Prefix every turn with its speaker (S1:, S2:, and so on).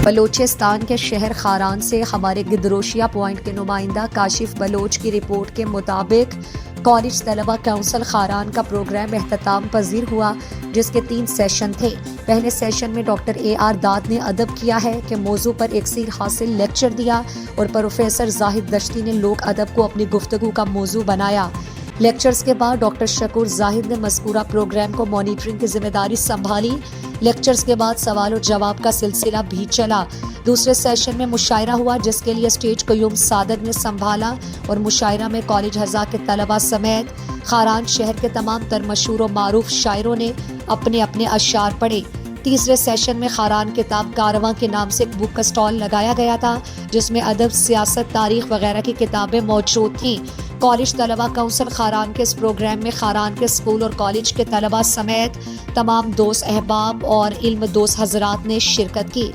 S1: بلوچستان کے شہر خاران سے ہمارے گدروشیا پوائنٹ کے نمائندہ کاشف بلوچ کی رپورٹ کے مطابق کالج طلبہ کونسل خاران کا پروگرام اختتام پذیر ہوا، جس کے 3 سیشن تھے۔ پہلے سیشن میں ڈاکٹر AR داد نے ادب کیا ہے کہ موضوع پر ایک حاصل لیکچر دیا اور پروفیسر زاہد دشتی نے لوک ادب کو اپنی گفتگو کا موضوع بنایا۔ لیکچرز کے بعد ڈاکٹر شکور زاہد نے مذکورہ پروگرام کو مانیٹرنگ کی ذمہ داری سنبھالی۔ لیکچرز کے بعد سوال و جواب کا سلسلہ بھی چلا۔ دوسرے سیشن میں مشاعرہ ہوا، جس کے لیے اسٹیج قیوم صادق نے سنبھالا اور مشاعرہ میں کالج ہزا کے طلبہ سمیت خاران شہر کے تمام تر مشہور و معروف شاعروں نے اپنے اپنے اشعار پڑھے۔ تیسرے سیشن میں خاران کتاب کارواں کے نام سے ایک بک کا سٹال لگایا گیا تھا، جس میں ادب، سیاست، تاریخ وغیرہ کی کتابیں موجود تھیں۔ کالج طلبہ کونسل خاران کے اس پروگرام میں خاران کے اسکول اور کالج کے طلبہ سمیت تمام دوست احباب اور علم دوست حضرات نے شرکت کی۔